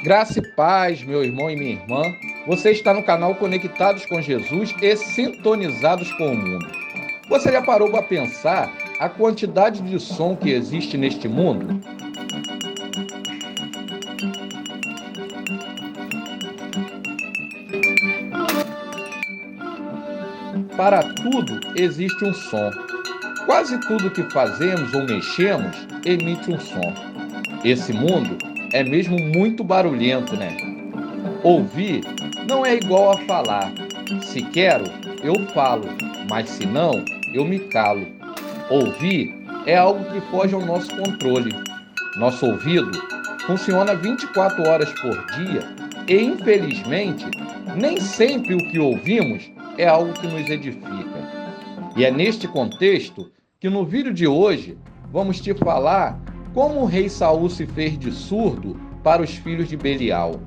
Graça e paz, meu irmão e minha irmã. Você está no canal Conectados com Jesus e Sintonizados com o Mundo. Você já parou para pensar a quantidade de som que existe neste mundo? Para tudo existe um som. Quase tudo que fazemos ou mexemos emite um som. Esse mundo é mesmo muito barulhento, né? Ouvir não é igual a falar. Se quero, eu falo, mas se não, eu me calo. Ouvir é algo que foge ao nosso controle. Nosso ouvido funciona 24 horas por dia e, infelizmente, nem sempre o que ouvimos é algo que nos edifica. E é neste contexto que no vídeo de hoje vamos te falar como o rei Saul se fez de surdo para os filhos de Belial.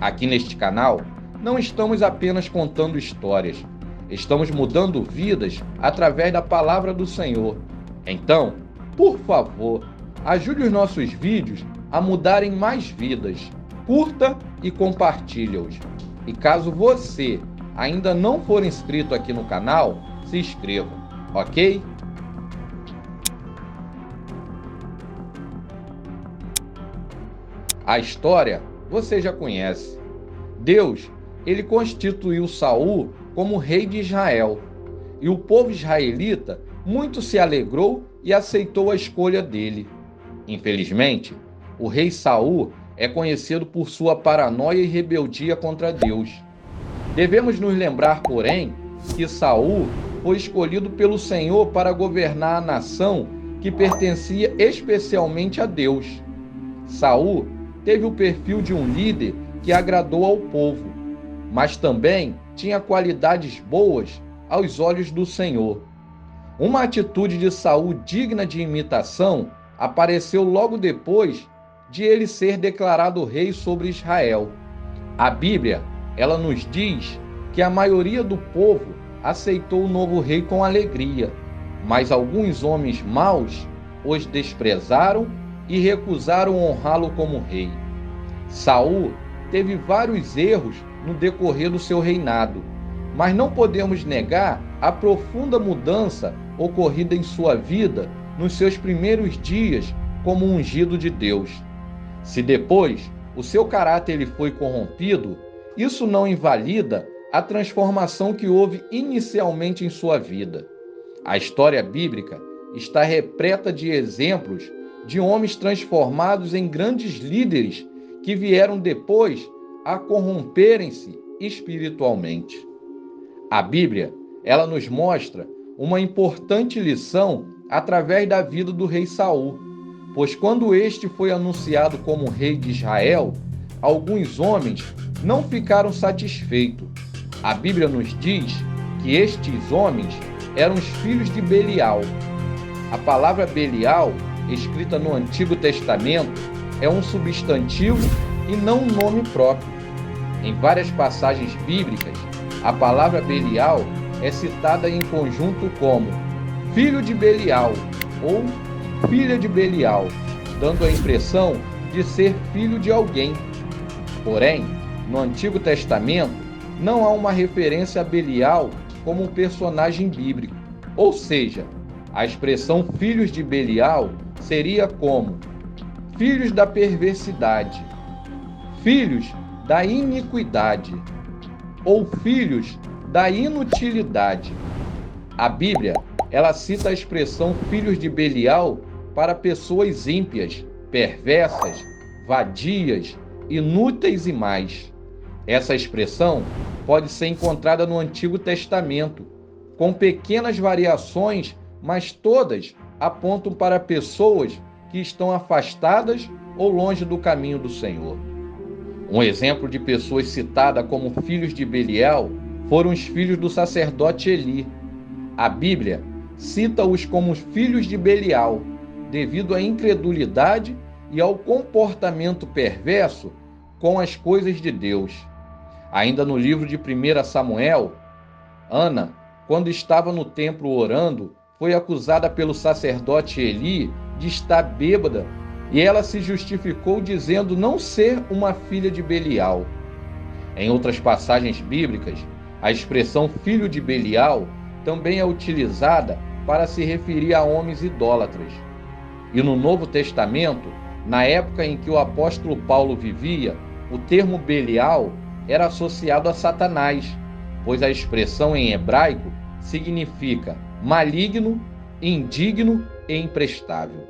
Aqui neste canal, não estamos apenas contando histórias, estamos mudando vidas através da palavra do Senhor. Então, por favor, ajude os nossos vídeos a mudarem mais vidas. Curta e compartilhe-os. E caso você ainda não for inscrito aqui no canal, se inscreva, ok? A história você já conhece. Deus, ele constituiu Saul como rei de Israel. E o povo israelita muito se alegrou e aceitou a escolha dele. Infelizmente, o rei Saul é conhecido por sua paranoia e rebeldia contra Deus. Devemos nos lembrar, porém, que Saul foi escolhido pelo Senhor para governar a nação que pertencia especialmente a Deus. Saul teve o perfil de um líder que agradou ao povo, mas também tinha qualidades boas aos olhos do Senhor. Uma atitude de Saul digna de imitação apareceu logo depois de ele ser declarado rei sobre Israel. A Bíblia, ela nos diz que a maioria do povo aceitou o novo rei com alegria, mas alguns homens maus os desprezaram e recusaram honrá-lo como rei. Saul teve vários erros no decorrer do seu reinado, mas não podemos negar a profunda mudança ocorrida em sua vida nos seus primeiros dias como ungido de Deus. Se depois o seu caráter ele foi corrompido, isso não invalida a transformação que houve inicialmente em sua vida. A história bíblica está repleta de exemplos de homens transformados em grandes líderes que vieram depois a corromperem-se espiritualmente. A Bíblia, ela nos mostra uma importante lição através da vida do rei Saul, pois quando este foi anunciado como rei de Israel, alguns homens não ficaram satisfeitos. A Bíblia nos diz que estes homens eram os filhos de Belial. A palavra Belial, escrita no Antigo Testamento, é um substantivo e não um nome próprio. Em várias passagens bíblicas, a palavra Belial é citada em conjunto como filho de Belial ou filha de Belial, dando a impressão de ser filho de alguém. Porém, no Antigo Testamento, não há uma referência a Belial como um personagem bíblico. Ou seja, a expressão filhos de Belial seria como filhos da perversidade, filhos da iniquidade ou filhos da inutilidade. A Bíblia, ela cita a expressão filhos de Belial para pessoas ímpias, perversas, vadias, inúteis e mais. Essa expressão pode ser encontrada no Antigo Testamento, com pequenas variações, mas todas apontam para pessoas que estão afastadas ou longe do caminho do Senhor. Um exemplo de pessoas citadas como filhos de Belial foram os filhos do sacerdote Eli. A Bíblia cita-os como filhos de Belial, devido à incredulidade e ao comportamento perverso com as coisas de Deus. Ainda no livro de 1 Samuel, Ana, quando estava no templo orando, foi acusada pelo sacerdote Eli de estar bêbada e ela se justificou dizendo não ser uma filha de Belial. Em outras passagens bíblicas, a expressão filho de Belial também é utilizada para se referir a homens idólatras. E no Novo Testamento, na época em que o apóstolo Paulo vivia, o termo Belial era associado a Satanás, pois a expressão em hebraico significa maligno, indigno e imprestável.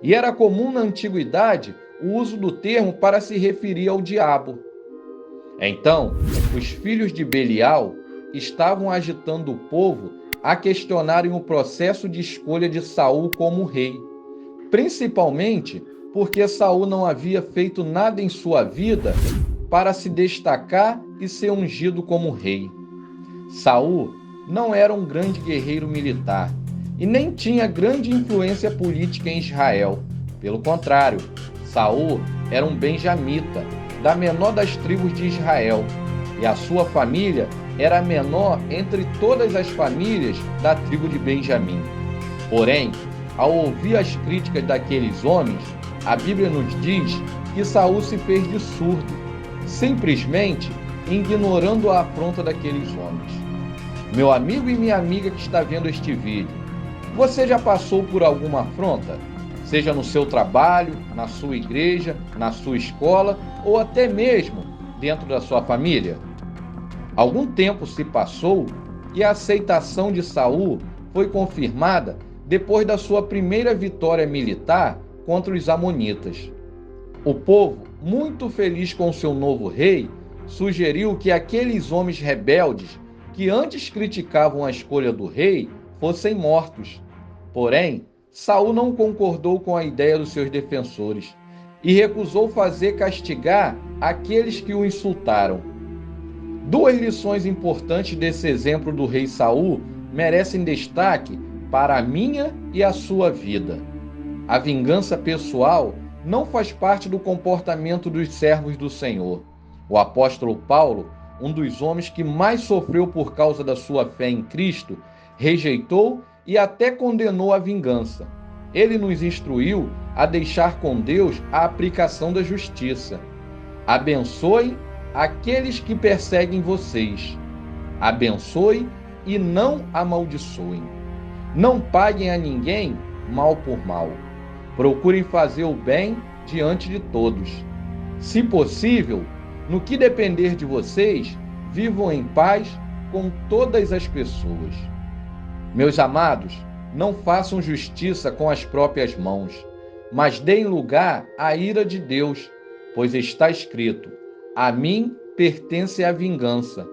E era comum na antiguidade o uso do termo para se referir ao diabo. Então, os filhos de Belial estavam agitando o povo a questionarem o processo de escolha de Saul como rei, principalmente porque Saul não havia feito nada em sua vida para se destacar e ser ungido como rei. Saul não era um grande guerreiro militar e nem tinha grande influência política em Israel. Pelo contrário, Saul era um benjamita, da menor das tribos de Israel, e a sua família era a menor entre todas as famílias da tribo de Benjamim. Porém, ao ouvir as críticas daqueles homens, a Bíblia nos diz que Saul se fez de surdo, simplesmente ignorando a afronta daqueles homens. Meu amigo e minha amiga que está vendo este vídeo, você já passou por alguma afronta? Seja no seu trabalho, na sua igreja, na sua escola ou até mesmo dentro da sua família? Algum tempo se passou e a aceitação de Saul foi confirmada depois da sua primeira vitória militar contra os amonitas. O povo, muito feliz com seu novo rei, sugeriu que aqueles homens rebeldes que antes criticavam a escolha do rei fossem mortos. Porém, Saul não concordou com a ideia dos seus defensores e recusou fazer castigar aqueles que o insultaram. Duas lições importantes desse exemplo do rei Saul merecem destaque para a minha e a sua vida. A vingança pessoal não faz parte do comportamento dos servos do Senhor. O apóstolo Paulo, um dos homens que mais sofreu por causa da sua fé em Cristo, rejeitou e até condenou a vingança. Ele nos instruiu a deixar com Deus a aplicação da justiça. Abençoe aqueles que perseguem vocês. Abençoe e não amaldiçoem. Não paguem a ninguém mal por mal. Procurem fazer o bem diante de todos. Se possível, no que depender de vocês, vivam em paz com todas as pessoas. Meus amados, não façam justiça com as próprias mãos, mas deem lugar à ira de Deus, pois está escrito: a mim pertence a vingança,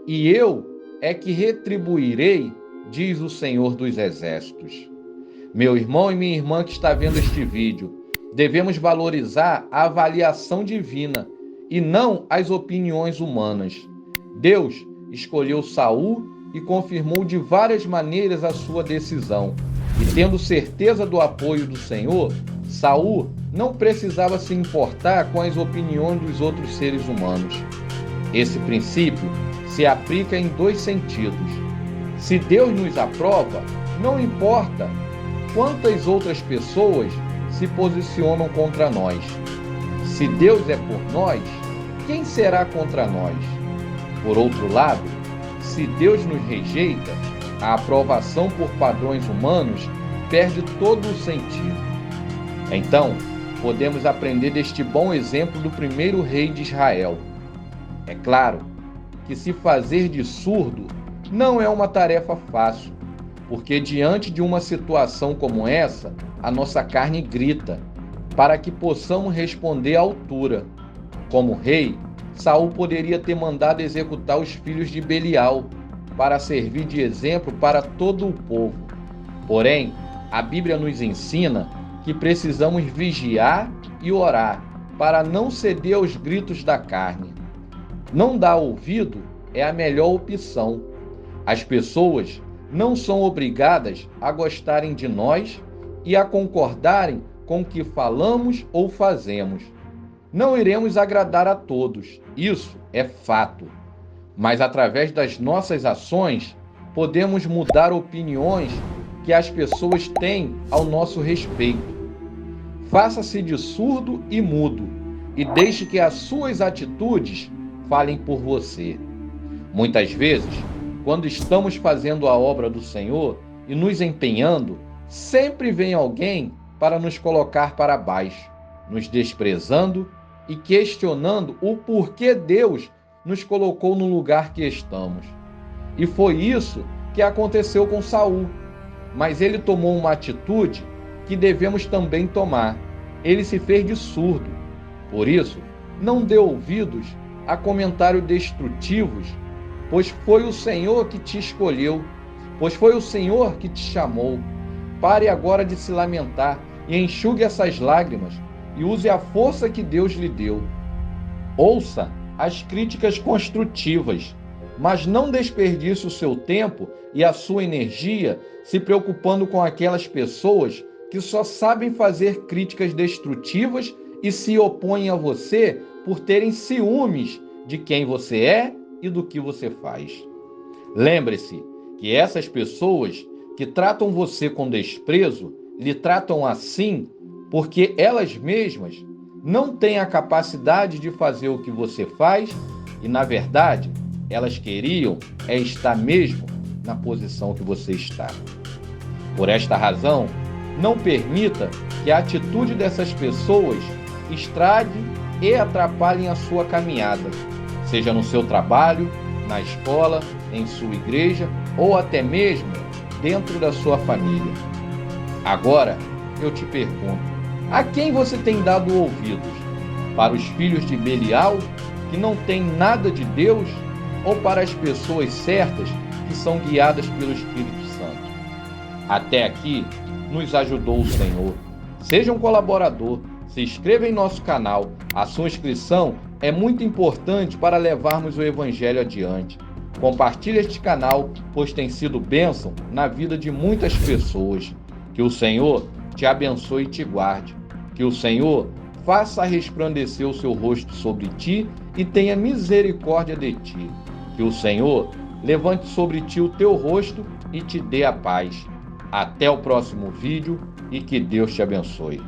e eu é que retribuirei, diz o Senhor dos Exércitos. Meu irmão e minha irmã que está vendo este vídeo, devemos valorizar a avaliação divina e não as opiniões humanas. Deus escolheu Saul e confirmou de várias maneiras a sua decisão. E tendo certeza do apoio do Senhor, Saul não precisava se importar com as opiniões dos outros seres humanos. Esse princípio se aplica em dois sentidos. Se Deus nos aprova, não importa quantas outras pessoas se posicionam contra nós. Se Deus é por nós, quem será contra nós? Por outro lado, se Deus nos rejeita, a aprovação por padrões humanos perde todo o sentido. Então, podemos aprender deste bom exemplo do primeiro rei de Israel. É claro que se fazer de surdo não é uma tarefa fácil, porque diante de uma situação como essa, a nossa carne grita, para que possamos responder à altura. Como rei, Saul poderia ter mandado executar os filhos de Belial, para servir de exemplo para todo o povo. Porém, a Bíblia nos ensina que precisamos vigiar e orar, para não ceder aos gritos da carne. Não dar ouvido é a melhor opção. As pessoas não são obrigadas a gostarem de nós e a concordarem com o que falamos ou fazemos. Não iremos agradar a todos, isso é fato. Mas através das nossas ações, podemos mudar opiniões que as pessoas têm ao nosso respeito. Faça-se de surdo e mudo e deixe que as suas atitudes falem por você. Muitas vezes, quando estamos fazendo a obra do Senhor e nos empenhando, sempre vem alguém para nos colocar para baixo, nos desprezando e questionando o porquê Deus nos colocou no lugar que estamos. E foi isso que aconteceu com Saul. Mas ele tomou uma atitude que devemos também tomar. Ele se fez de surdo. Por isso, não dê ouvidos a comentários destrutivos, pois foi o Senhor que te escolheu, pois foi o Senhor que te chamou. Pare agora de se lamentar e enxugue essas lágrimas e use a força que Deus lhe deu. Ouça as críticas construtivas, mas não desperdice o seu tempo e a sua energia se preocupando com aquelas pessoas que só sabem fazer críticas destrutivas e se opõem a você por terem ciúmes de quem você é e do que você faz. Lembre-se que essas pessoas que tratam você com desprezo, lhe tratam assim porque elas mesmas não têm a capacidade de fazer o que você faz e, na verdade, elas queriam estar mesmo na posição que você está. Por esta razão, não permita que a atitude dessas pessoas estrague e atrapalhem a sua caminhada, seja no seu trabalho, na escola, em sua igreja ou até mesmo dentro da sua família. Agora, eu te pergunto, a quem você tem dado ouvidos? Para os filhos de Belial, que não têm nada de Deus, ou para as pessoas certas que são guiadas pelo Espírito Santo? Até aqui nos ajudou o Senhor. Seja um colaborador, se inscreva em nosso canal. A sua inscrição é muito importante para levarmos o Evangelho adiante. Compartilhe este canal, pois tem sido bênção na vida de muitas pessoas. Que o Senhor te abençoe e te guarde. Que o Senhor faça resplandecer o seu rosto sobre ti e tenha misericórdia de ti. Que o Senhor levante sobre ti o teu rosto e te dê a paz. Até o próximo vídeo e que Deus te abençoe.